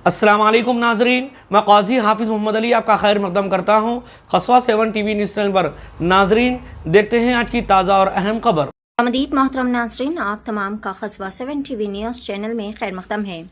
अस्सलाम वालेकुम नाजरीन, मैं काजी हाफिज़ मोहम्मद अली आपका खैर मकदम करता हूँ खसवा 7 टीवी न्यूज़ चैनल पर। नाजरीन देखते हैं आज की ताज़ा और अहम खबर। आमदीद मोहतरम नाजरीन, आप तमाम का खसवा 7 टीवी न्यूज़ चैनल में खैर मकदम है।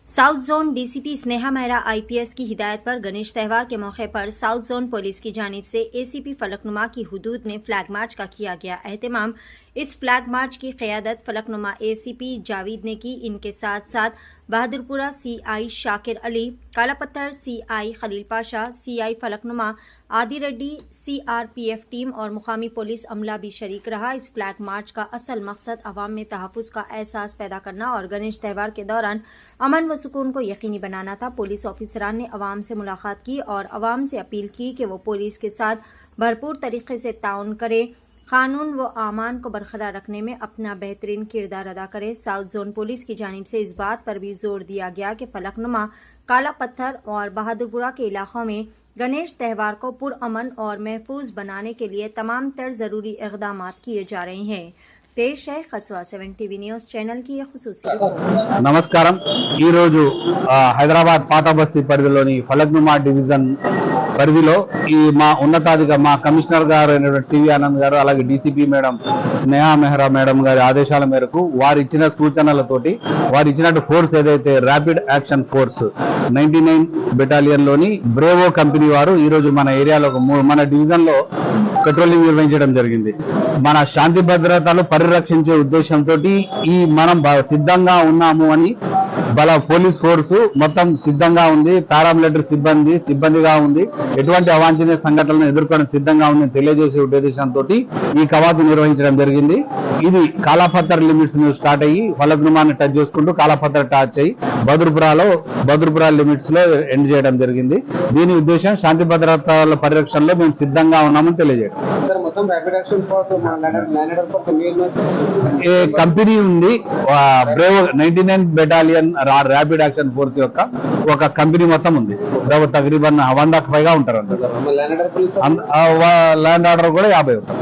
South zone DCP Sneha Mehra IPS की हिदायत पर गणेश त्यौहार के मौके पर साउथ जोन पुलिस की जानिब से एसीपी फलकनुमा की हुदूद में फ्लैग मार्च का किया गया एहतमाम। इस फ्लैग मार्च की क़यादत फलकनुमा एसीपी जावेद ने की। इनके साथ साथ Bahadurpura CI Shakir Ali, Kalapatthar CI Khaleel Pasha, CI Falaknuma Adi Reddy, CRPF team और मुकामी पुलिस अमला भी शरीक रहा। इस फ्लैग मार्च का असल मकसद अवाम में तहफ़्फ़ुज़ का एहसास पैदा करना और गणेश त्यौहार के दौरान अमन व सुकून को यकीनी बनाना था। पुलिस ऑफिसरान ने अवाम से मुलाकात की और अवाम से अपील की कि वो पुलिस के साथ भरपूर तरीके से ताउन करे, कानून व आमान को बरकरार रखने में अपना बेहतरीन किरदार अदा करे। साउथ जोन पुलिस की जानिब से इस बात पर भी जोर दिया गया कि फलकनुमा, काला पत्थर और बहादुरपुरा के इलाकों में गणेश त्यौहार को पुरअमन और महफूज बनाने के लिए तमाम तर ज़रूरी इक़दाम किए जा रहे हैं। पेश है खसवा 7 टीवी न्यूज़ चैनल की खुसूसी रिपोर्ट। నమస్కారం। ఈరోజు హైదరాబాద్ పాత బస్తీ పరిధిలోని ఫలక్నుమా డివిజన్ పరిధిలో ఈ మా ఉన్నతాధికారి మా కమిషనర్ గారు అయినటువంటి సివి ఆనంద్ గారు అలాగే DCP madam Sneha Mehra madam గారి ఆదేశాల మేరకు వారు ఇచ్చిన సూచనలతోటి వారు ఇచ్చినట్టు ఫోర్స్ ఏదైతే ర్యాపిడ్ యాక్షన్ ఫోర్స్ 99 బెటాలియన్ లోని బ్రేవో కంపెనీ వారు ఈరోజు మన ఏరియాలో మన డివిజన్ లో పెట్రోలింగ్ నిర్వహించడం జరిగింది। మన శాంతి భద్రతలు పరిరక్షించే ఉద్దేశంతో ఈ మనం సిద్ధంగా ఉన్నాము అని పోలీస్ ఫోర్సు మొత్తం సిద్ధంగా ఉంది, పారామిలిటరీ సిబ్బందిగా ఉంది, ఎటువంటి అవాంఛనీయ సంఘటనలను ఎదుర్కొని సిద్ధంగా ఉందని తెలియజేసే ఉద్దేశంతో ఈ కవాతు నిర్వహించడం జరిగింది। ఇది కాలాపత్తర్ లిమిట్స్ ను స్టార్ట్ అయ్యి ఫలక్నుమాని టచ్ చేసుకుంటూ కాలాపత్తర్ టచ్ అయ్యి బదుర్పురా లిమిట్స్ లో ఎండ్ చేయడం జరిగింది। దీని ఉద్దేశం శాంతి భద్రతల పరిరక్షణలో మేము సిద్ధంగా ఉన్నామని తెలియజేయడం। కంపెనీ ఉంది, Brave 99 battalion rapid action force యొక్క ఒక కంపెనీ మొత్తం ఉంది। తగ్రీబన్ 100కు పైగా ఉంటారు అందరూ। ల్యాండ్ ఆర్డర్ కూడా 50 ఉంటారు।